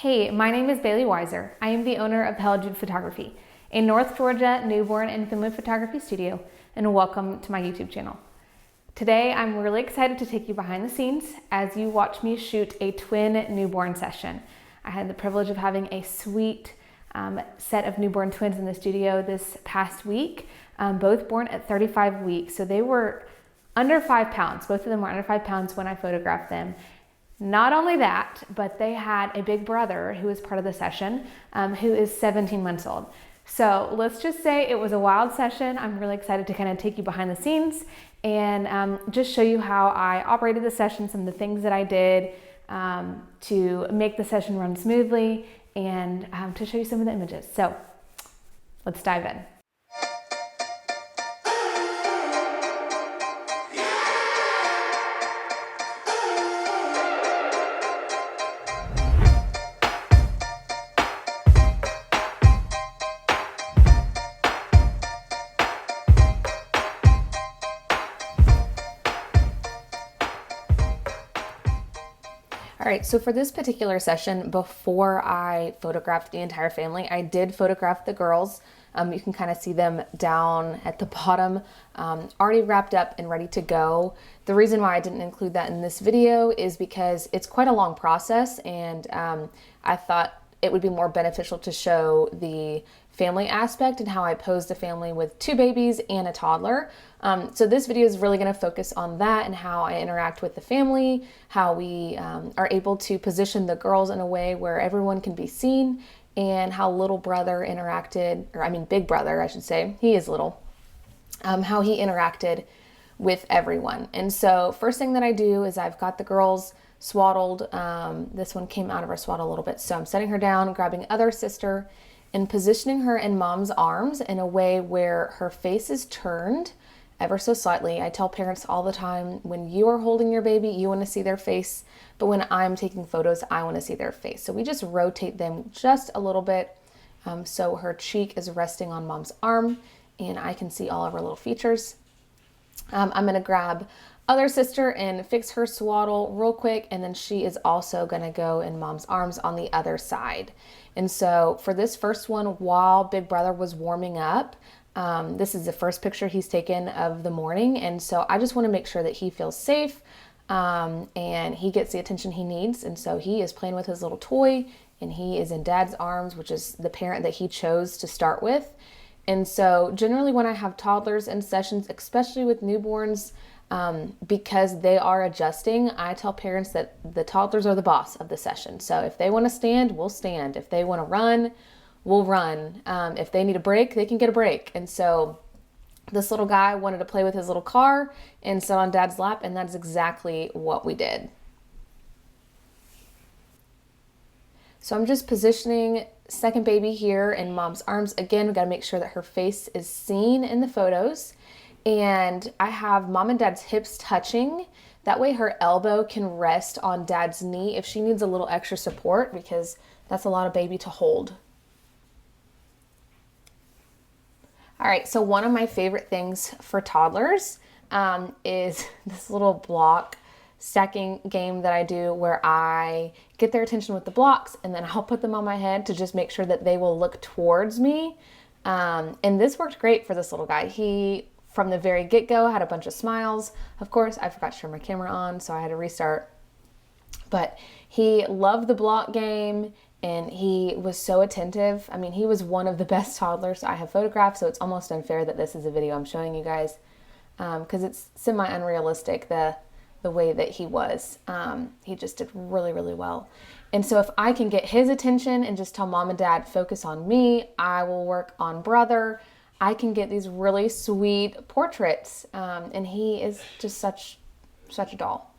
Hey, my name is Bailey Weiser. I am the owner of Pelican Photography, a North Georgia newborn and family photography studio, and welcome to my YouTube channel. Today, I'm really excited to take you behind the scenes as you watch me shoot a twin newborn session. I had the privilege of having a sweet set of newborn twins in the studio this past week, both born at 35 weeks. So they were under 5 pounds. Both of them were under 5 pounds when I photographed them. Not only that, but they had a big brother who was part of the session, who is 17 months old. So let's just say it was a wild session. I'm really excited to kind of take you behind the scenes and just show you how I operated the session, some of the things that I did to make the session run smoothly, and to show you some of the images. So let's dive in. All right, so for this particular session, before I photographed the entire family, I did photograph the girls. You can kind of see them down at the bottom, already wrapped up and ready to go. The reason why I didn't include that in this video is because it's quite a long process, and I thought it would be more beneficial to show the family aspect and how I posed the family with 2 babies and a toddler. So this video is really going to focus on that and how I interact with the family, how we are able to position the girls in a way where everyone can be seen, and how little brother interacted, or I mean big brother, I should say, he is little, how he interacted with everyone. And so first thing that I do is I've got the girls swaddled. This one came out of her swaddle a little bit. So I'm setting her down, grabbing other sister, and positioning her in mom's arms in a way where her face is turned ever so slightly. I tell parents all the time, when you are holding your baby, you want to see their face, but when I'm taking photos, I want to see their face. So we just rotate them just a little bit so her cheek is resting on mom's arm and I can see all of her little features. I'm going to grab other sister and fix her swaddle real quick, and then she is also going to go in mom's arms on the other side. And so for this first one, while big brother was warming up, this is the first picture he's taken of the morning, and so I just want to make sure that he feels safe and he gets the attention he needs. And so he is playing with his little toy, and he is in dad's arms, which is the parent that he chose to start with. And so generally when I have toddlers in sessions, especially with newborns, because they are adjusting, I tell parents that the toddlers are the boss of the session. So if they want to stand, we'll stand. If they want to run, we'll run. If they need a break, they can get a break. And so this little guy wanted to play with his little car and sit on dad's lap, and that's exactly what we did. So I'm just positioning second baby here in mom's arms. Again, we got to make sure that her face is seen in the photos. And I have mom and dad's hips touching. That way her elbow can rest on dad's knee if she needs a little extra support, because that's a lot of baby to hold. All right, so one of my favorite things for toddlers is this little block stacking game that I do, where I get their attention with the blocks and then I'll put them on my head to just make sure that they will look towards me. And this worked great for this little guy. He, from the very get-go, had a bunch of smiles. Of course, I forgot to turn my camera on, so I had to restart. But he loved the block game, and he was so attentive. I mean, he was one of the best toddlers I have photographed, so it's almost unfair that this is a video I'm showing you guys, because it's semi-unrealistic, the way that he was. He just did really, really well. And so if I can get his attention and just tell mom and dad, focus on me, I will work on brother, I can get these really sweet portraits, and he is just such a doll.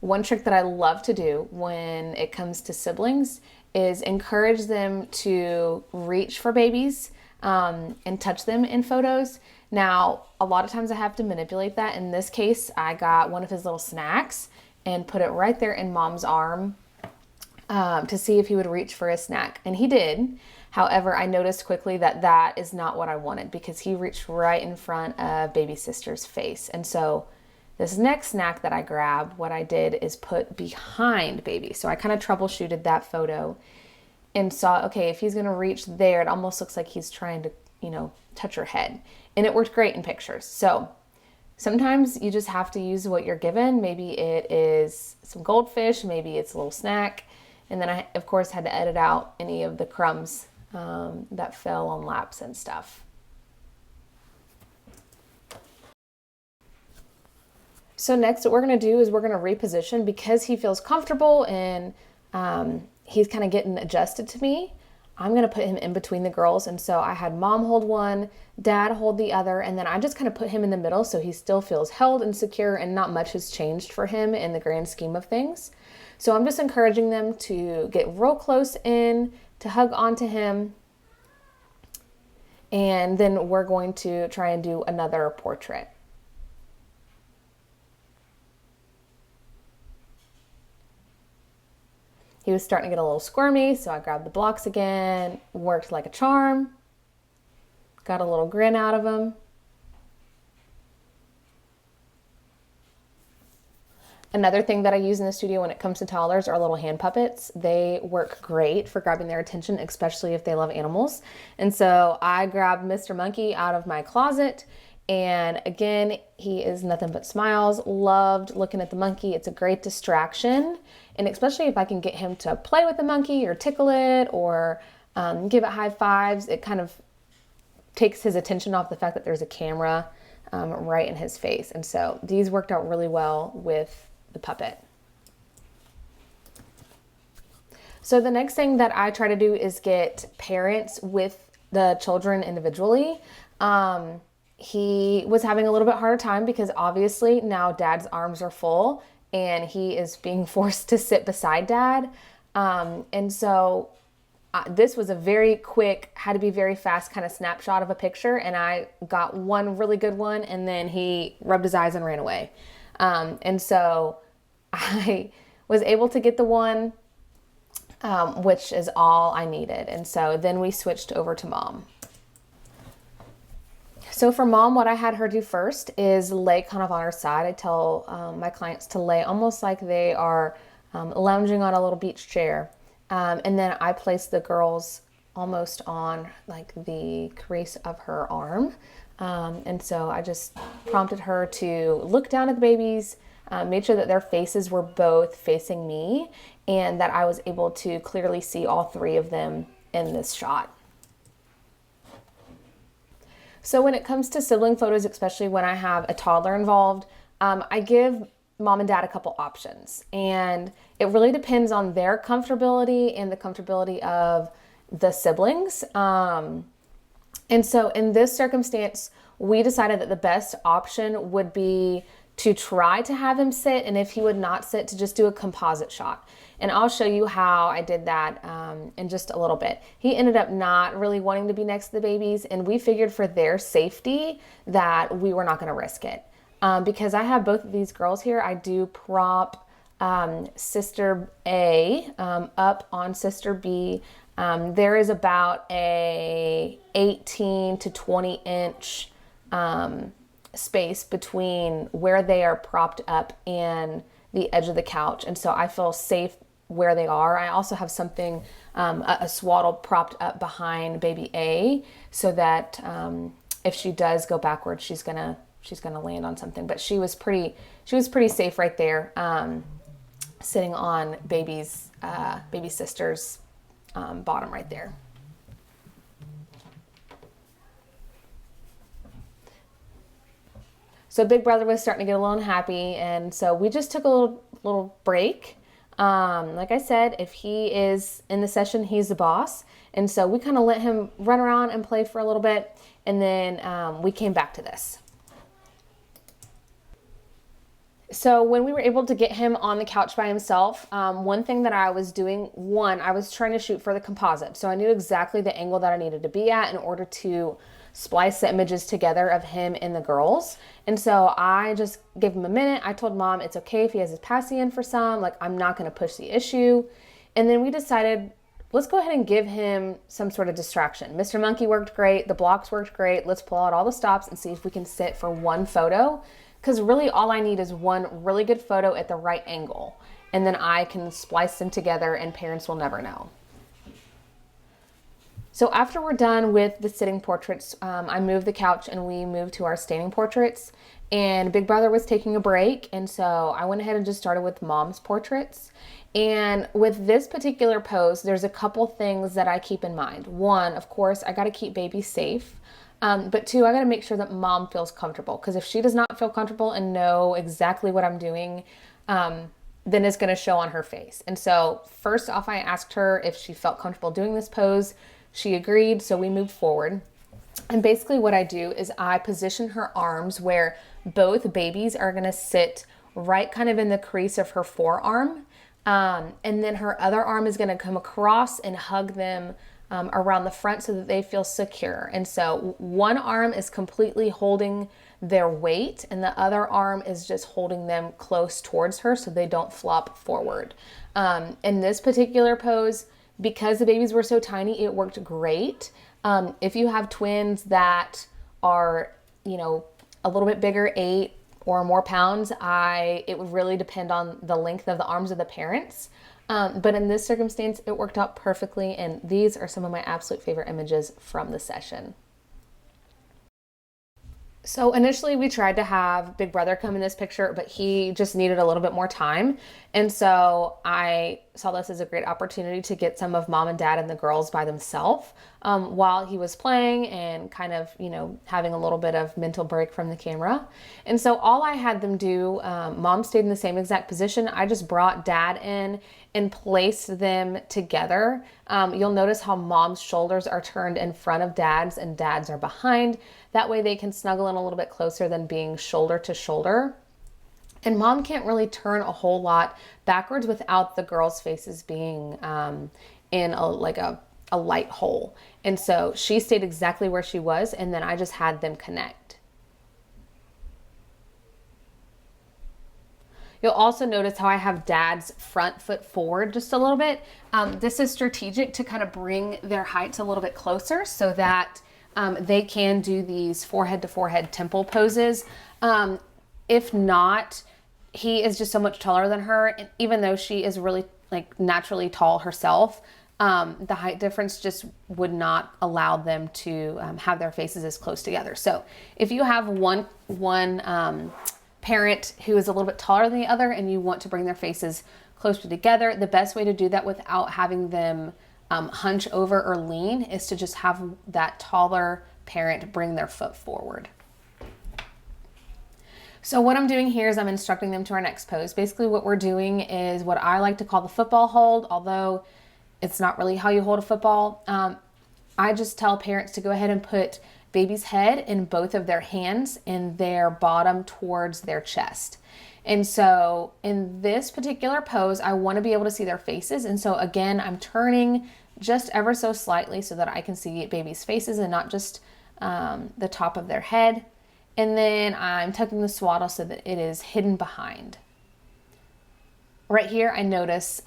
One trick that I love to do when it comes to siblings is encourage them to reach for babies and touch them in photos. Now, a lot of times I have to manipulate that. In this case, I got one of his little snacks and put it right there in mom's arm to see if he would reach for a snack, and he did. However, I noticed quickly that that is not what I wanted, because he reached right in front of baby sister's face. And so This next snack that I grabbed, what I did is put behind baby. So I kind of troubleshooted that photo and saw, okay, if he's gonna reach there, it almost looks like he's trying to, touch her head. And it worked great in pictures. So sometimes you just have to use what you're given. Maybe it is some goldfish, maybe it's a little snack. And then I, of course, had to edit out any of the crumbs that fell on laps and stuff. So next what we're gonna do is we're gonna reposition because he feels comfortable and he's kind of getting adjusted to me. I'm gonna put him in between the girls. And so I had mom hold one, dad hold the other, and then I just kind of put him in the middle so he still feels held and secure and not much has changed for him in the grand scheme of things. So I'm just encouraging them to get real close in, to hug onto him. And then we're going to try and do another portrait. He was starting to get a little squirmy, so I grabbed the blocks again, worked like a charm, got a little grin out of him. Another thing that I use in the studio when it comes to toddlers are little hand puppets. They work great for grabbing their attention, especially if they love animals. And so I grabbed Mr. Monkey out of my closet. And again, he is nothing but smiles, loved looking at the monkey. It's a great distraction. And especially if I can get him to play with the monkey or tickle it or give it high fives, it kind of takes his attention off the fact that there's a camera right in his face. And so these worked out really well with the puppet. So the next thing that I try to do is get parents with the children individually. He was having a little bit harder time because obviously now dad's arms are full and he is being forced to sit beside dad. And so this was a very quick, had to be very fast kind of snapshot of a picture. And I got one really good one and then he rubbed his eyes and ran away. And so I was able to get the one, which is all I needed. And so then we switched over to mom. So for mom, what I had her do first is lay kind of on her side. I tell my clients to lay almost like they are lounging on a little beach chair. And then I place the girls almost on like the crease of her arm. And so I just prompted her to look down at the babies, made sure that their faces were both facing me and that I was able to clearly see all three of them in this shot. So when it comes to sibling photos, especially when I have a toddler involved, I give mom and dad a couple options. And it really depends on their comfortability and the comfortability of the siblings. And so in this circumstance, we decided that the best option would be to try to have him sit, and if he would not sit, to just do a composite shot. And I'll show you how I did that in just a little bit. He ended up not really wanting to be next to the babies, and we figured for their safety that we were not going to risk it. Because I have both of these girls here, I do prop sister A up on sister B. There is about a 18 to 20 inch space between where they are propped up and the edge of the couch. And so I feel safe where they are. I also have something, a swaddle propped up behind baby A so that if she does go backwards, she's gonna land on something. But she was pretty safe right there, sitting on baby sister's bottom right there. So big brother was starting to get a little unhappy, and so we just took a little break. Like I said, if he is in the session, he's the boss. And so we kind of let him run around and play for a little bit, and then we came back to this. So when we were able to get him on the couch by himself, one thing that I was doing, I was trying to shoot for the composite. So I knew exactly the angle that I needed to be at in order to splice the images together of him and the girls. And so I just gave him a minute. I told mom it's okay if he has his passy in for some, like I'm not going to push the issue. And then we decided, let's go ahead and give him some sort of distraction. Mr. Monkey worked great. The blocks worked great. Let's pull out all the stops and see if we can sit for one photo because really all I need is one really good photo at the right angle, and then I can splice them together and parents will never know. So after we're done with the sitting portraits, I moved the couch and we moved to our standing portraits. And Big Brother was taking a break, and so I went ahead and just started with Mom's portraits. And with this particular pose, there's a couple things that I keep in mind. One, of course, I got to keep baby safe. But two, I got to make sure that Mom feels comfortable, because if she does not feel comfortable and know exactly what I'm doing, then it's going to show on her face. And so first off, I asked her if she felt comfortable doing this pose. She agreed, so we moved forward. And basically what I do is I position her arms where both babies are going to sit right kind of in the crease of her forearm. And then her other arm is going to come across and hug them around the front so that they feel secure. And so one arm is completely holding their weight and the other arm is just holding them close towards her so they don't flop forward. In this particular pose, because the babies were so tiny, it worked great. If you have twins that are, a little bit bigger, 8 or more pounds, it would really depend on the length of the arms of the parents. But in this circumstance, it worked out perfectly. And these are some of my absolute favorite images from the session. So initially we tried to have Big Brother come in this picture, but he just needed a little bit more time. And so I saw this as a great opportunity to get some of Mom and Dad and the girls by themselves while he was playing and kind of, having a little bit of mental break from the camera. And so all I had them do, Mom stayed in the same exact position. I just brought Dad in and placed them together. You'll notice how Mom's shoulders are turned in front of Dad's and Dad's are behind. That way they can snuggle in a little bit closer than being shoulder to shoulder. And Mom can't really turn a whole lot backwards without the girls' faces being in a light hole. And so she stayed exactly where she was, and then I just had them connect. You'll also notice how I have Dad's front foot forward just a little bit. This is strategic to kind of bring their heights a little bit closer so that they can do these forehead to forehead temple poses. If not, he is just so much taller than her. And even though she is really naturally tall herself, the height difference just would not allow them to have their faces as close together. So if you have one parent who is a little bit taller than the other and you want to bring their faces closer together, the best way to do that without having them hunch over or lean is to just have that taller parent bring their foot forward. So what I'm doing here is I'm instructing them to our next pose. Basically what we're doing is what I like to call the football hold, although it's not really how you hold a football. I just tell parents to go ahead and put baby's head in both of their hands and their bottom towards their chest. And so in this particular pose, I want to be able to see their faces. And so again, I'm turning just ever so slightly so that I can see baby's faces and not just the top of their head. And then I'm tucking the swaddle so that it is hidden behind. Right here, I notice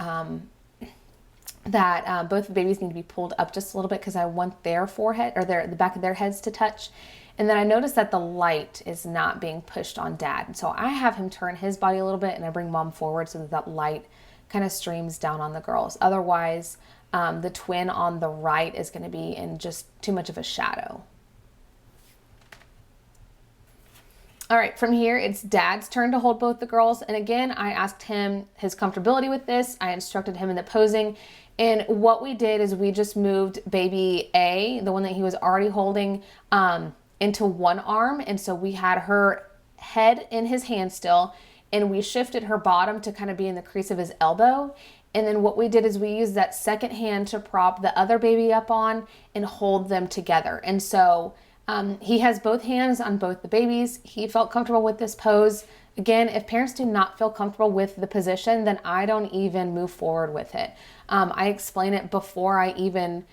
that both the babies need to be pulled up just a little bit because I want their forehead or the back of their heads to touch. And then I notice that the light is not being pushed on Dad. And so I have him turn his body a little bit and I bring Mom forward so that light kind of streams down on the girls. Otherwise, the twin on the right is going to be in just too much of a shadow. All right, from here, it's Dad's turn to hold both the girls. And again, I asked him his comfortability with this. I instructed him in the posing. And what we did is we just moved baby A, the one that he was already holding, into one arm. And so we had her head in his hand still, and we shifted her bottom to kind of be in the crease of his elbow. And then what we did is we used that second hand to prop the other baby up on and hold them together. And so he has both hands on both the babies. He felt comfortable with this pose. Again, if parents do not feel comfortable with the position, then I don't even move forward with it. I explain it before I even,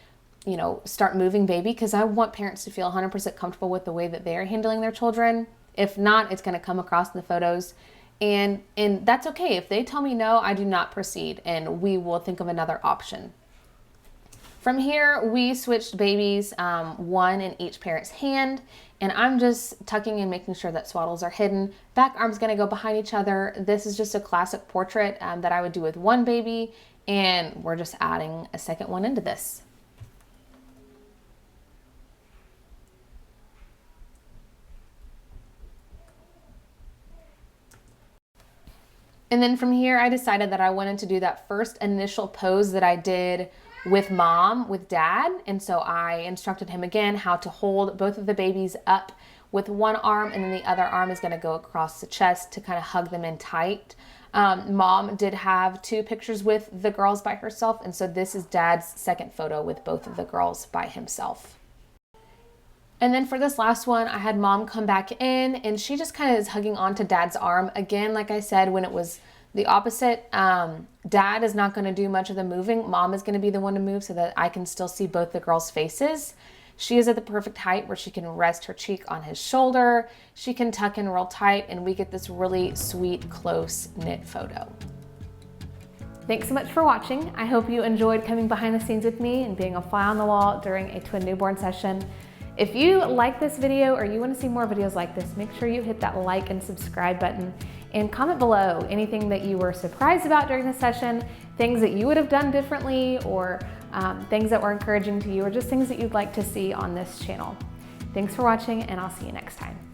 start moving baby, because I want parents to feel 100% comfortable with the way that they're handling their children. If not, it's going to come across in the photos. And that's okay. If they tell me no, I do not proceed, and we will think of another option. From here, we switched babies, one in each parent's hand, and I'm just tucking and making sure that swaddles are hidden. Back arm's gonna go behind each other. This is just a classic portrait that I would do with one baby, and we're just adding a second one into this. And then from here, I decided that I wanted to do that first initial pose that I did with mom, with dad. And so I instructed him again how to hold both of the babies up with one arm, and then the other arm is gonna go across the chest to kind of hug them in tight. Mom did have 2 pictures with the girls by herself, and so this is dad's second photo with both of the girls by himself. And then for this last one, I had mom come back in, and she just kind of is hugging onto dad's arm. Again, like I said, when it was the opposite, dad is not going to do much of the moving. Mom is going to be the one to move so that I can still see both the girls' faces. She is at the perfect height where she can rest her cheek on his shoulder. She can tuck in real tight, and we get this really sweet, close knit photo. Thanks so much for watching. I hope you enjoyed coming behind the scenes with me and being a fly on the wall during a twin newborn session. If you like this video or you want to see more videos like this, make sure you hit that like and subscribe button and comment below anything that you were surprised about during the session, things that you would have done differently, or things that were encouraging to you, or just things that you'd like to see on this channel. Thanks for watching, and I'll see you next time.